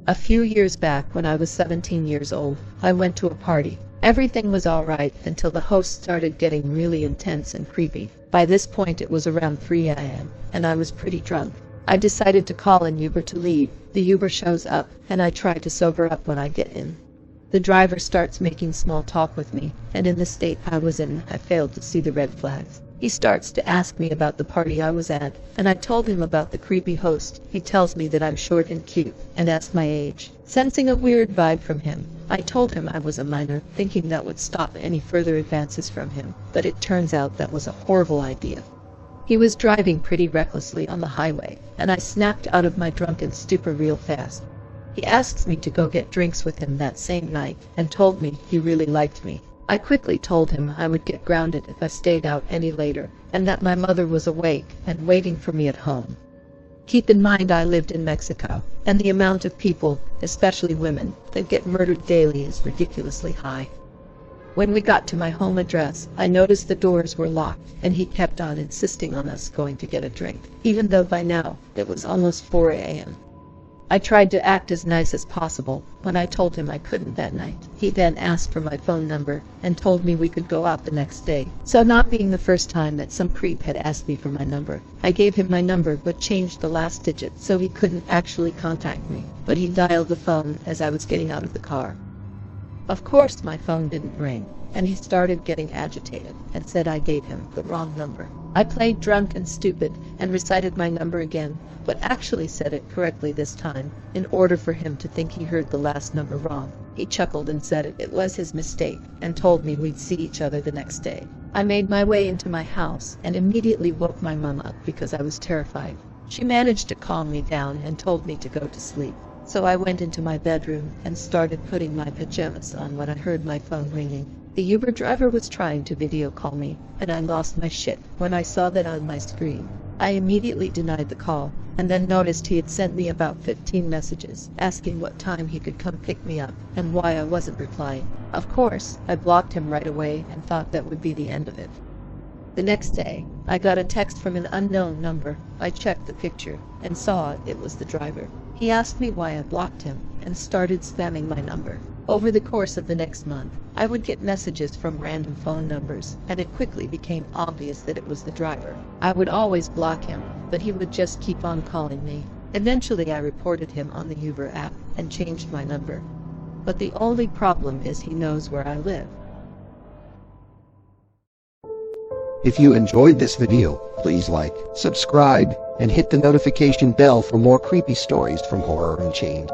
A few years back, when I was 17 years old, I went to a party. Everything was alright until the host started getting really intense and creepy. By this point it was around 3 a.m. and I was pretty drunk. I decided to call an Uber to leave. The Uber shows up and I try to sober up when I get in. The driver starts making small talk with me, and in the state I was in, I failed to see the red flags. He starts to ask me about the party I was at, and I told him about the creepy host. He tells me that I'm short and cute, and asks my age. Sensing a weird vibe from him, I told him I was a minor, thinking that would stop any further advances from him, but it turns out that was a horrible idea. He was driving pretty recklessly on the highway, and I snapped out of my drunken stupor real fast. He asks me to go get drinks with him that same night, and told me he really liked me. I quickly told him I would get grounded if I stayed out any later, and that my mother was awake and waiting for me at home. Keep in mind I lived in Mexico, and the amount of people, especially women, that get murdered daily is ridiculously high. When we got to my home address, I noticed the doors were locked, and he kept on insisting on us going to get a drink, even though by now it was almost 4 a.m. I tried to act as nice as possible when I told him I couldn't that night. He then asked for my phone number and told me we could go out the next day. So, not being the first time that some creep had asked me for my number, I gave him my number but changed the last digit so he couldn't actually contact me. But he dialed the phone as I was getting out of the car. Of course my phone didn't ring, and he started getting agitated and said I gave him the wrong number. I played drunk and stupid and recited my number again, but actually said it correctly this time, in order for him to think he heard the last number wrong. He chuckled and said it was his mistake, and told me we'd see each other the next day. I made my way into my house and immediately woke my mom up because I was terrified. She managed to calm me down and told me to go to sleep. So I went into my bedroom and started putting my pajamas on when I heard my phone ringing. The Uber driver was trying to video call me, and I lost my shit when I saw that on my screen. I immediately denied the call, and then noticed he had sent me about 15 messages, asking what time he could come pick me up, and why I wasn't replying. Of course, I blocked him right away and thought that would be the end of it. The next day, I got a text from an unknown number. I checked the picture, and saw it was the driver. He asked me why I blocked him, and started spamming my number. Over the course of the next month, I would get messages from random phone numbers, and it quickly became obvious that it was the driver. I would always block him, but he would just keep on calling me. Eventually I reported him on the Uber app and changed my number. But the only problem is he knows where I live. If you enjoyed this video, please like, subscribe, and hit the notification bell for more creepy stories from Horror Unchained.